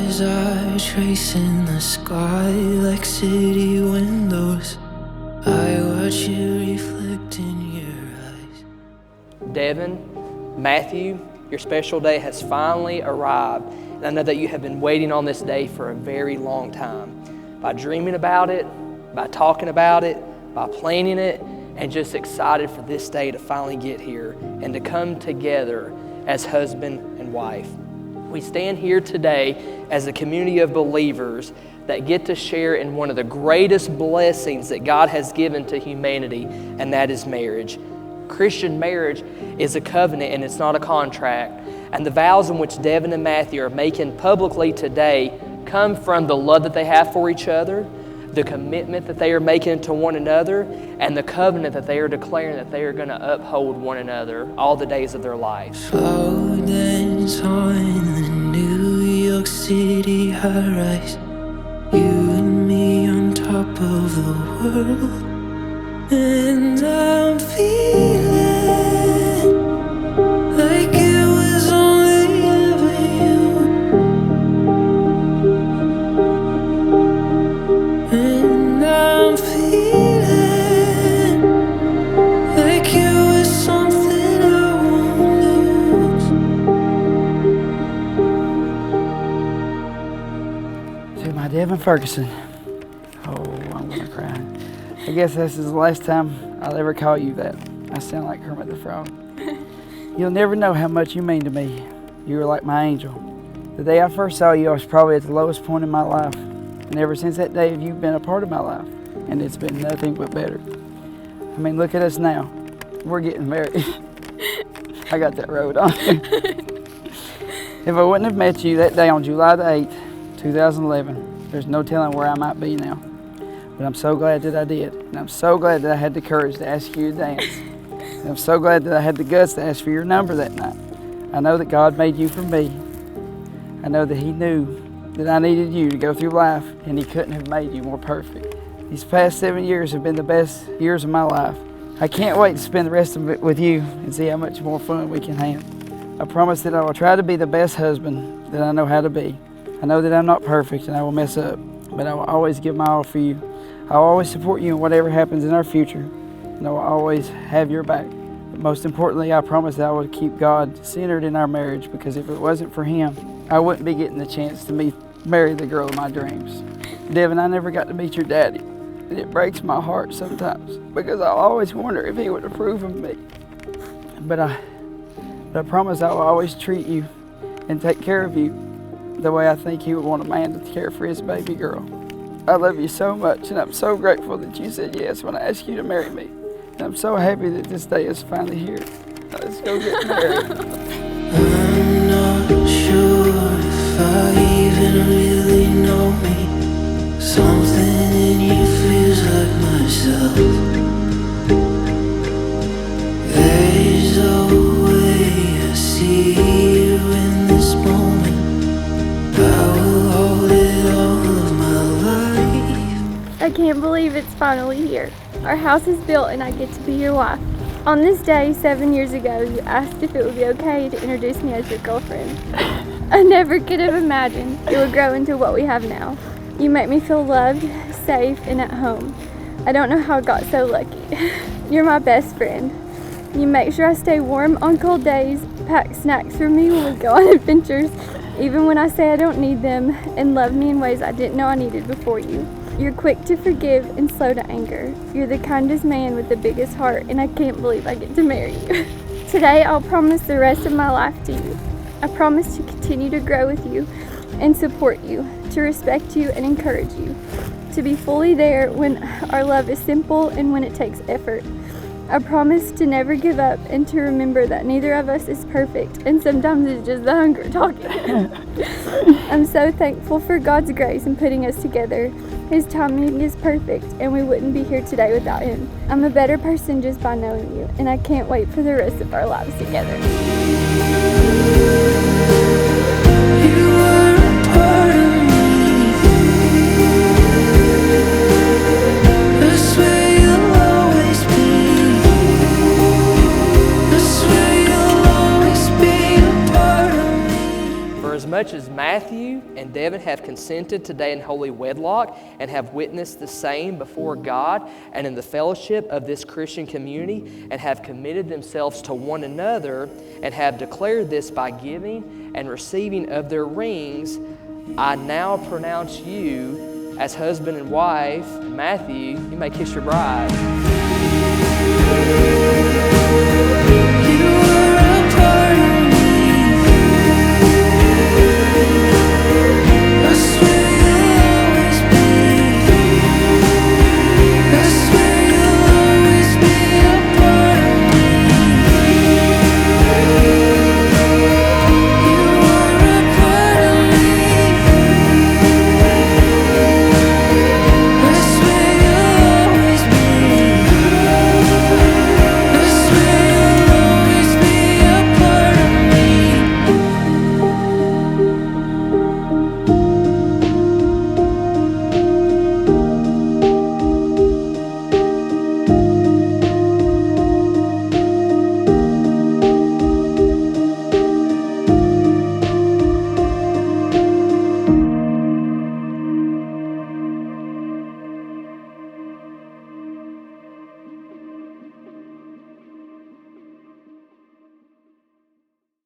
Stars are tracing the sky like city windows. I watch you reflect in your eyes. Devin, Matthew, your special day has finally arrived. And I know that you have been waiting on this day for a very long time. By dreaming about it, by talking about it, by planning it, and just excited for this day to finally get here and to come together as husband and wife. We stand here today as a community of believers that get to share in one of the greatest blessings that God has given to humanity, and that is marriage. Christian marriage is a covenant and it's not a contract. And the vows in which Devin and Matthew are making publicly today come from the love that they have for each other, the commitment that they are making to one another, and the covenant that they are declaring that they are going to uphold one another all the days of their lives. Providence on the New York City high rise. You and me on top of the world. And I'm feeling like it was only ever you. And I'm feeling like it was something I won't lose. To my Devin Ferguson. Oh, I'm gonna cry. I guess this is the last time I'll ever call you that. I sound like Kermit the Frog. You'll never know how much you mean to me. You were like my angel. The day I first saw you, I was probably at the lowest point in my life. And ever since that day, you've been a part of my life. And it's been nothing but better. I mean, look at us now. We're getting married. I got that road on. If I wouldn't have met you that day on July the 8th, 2011, there's no telling where I might be now. But I'm so glad that I did. And I'm so glad that I had the courage to ask you to dance. And I'm so glad that I had the guts to ask for your number that night. I know that God made you for me. I know that He knew that I needed you to go through life, and He couldn't have made you more perfect. These past 7 years have been the best years of my life. I can't wait to spend the rest of it with you and see how much more fun we can have. I promise that I will try to be the best husband that I know how to be. I know that I'm not perfect and I will mess up, but I will always give my all for you. I will always support you in whatever happens in our future, and I will always have your back. But most importantly, I promise that I will keep God centered in our marriage, because if it wasn't for Him, I wouldn't be getting the chance to marry the girl of my dreams. Devin, I never got to meet your daddy, and it breaks my heart sometimes, because I always wonder if he would approve of me. But I promise I will always treat you and take care of you the way I think he would want a man to care for his baby girl. I love you so much, and I'm so grateful that you said yes when I asked you to marry me. And I'm so happy that this day is finally here. Let's go get married. I'm not sure if I even really know me. Something in you feels like myself. There's a way I see you in this moment. I will hold it all of my life. I can't believe it's finally here. Our house is built and I get to be your wife. On this day 7 years ago, you asked if it would be okay to introduce me as your girlfriend. I never could have imagined it would grow into what we have now. You make me feel loved, safe, and at home. I don't know how I got so lucky. You're my best friend. You make sure I stay warm on cold days, pack snacks for me when we go on adventures, even when I say I don't need them, and love me in ways I didn't know I needed before you. You're quick to forgive and slow to anger. You're the kindest man with the biggest heart, and I can't believe I get to marry you. Today, I'll promise the rest of my life to you. I promise to continue to grow with you and support you, to respect you and encourage you, to be fully there when our love is simple and when it takes effort. I promise to never give up and to remember that neither of us is perfect, and sometimes it's just the hunger talking. I'm so thankful for God's grace in putting us together. His timing is perfect, and we wouldn't be here today without Him. I'm a better person just by knowing you, and I can't wait for the rest of our lives together. You are a part of me. I swear you'll always be. I swear you'll always be a part of me. For as much such as Matthew and Devin have consented today in holy wedlock and have witnessed the same before God and in the fellowship of this Christian community and have committed themselves to one another and have declared this by giving and receiving of their rings, I now pronounce you as husband and wife. Matthew, you may kiss your bride.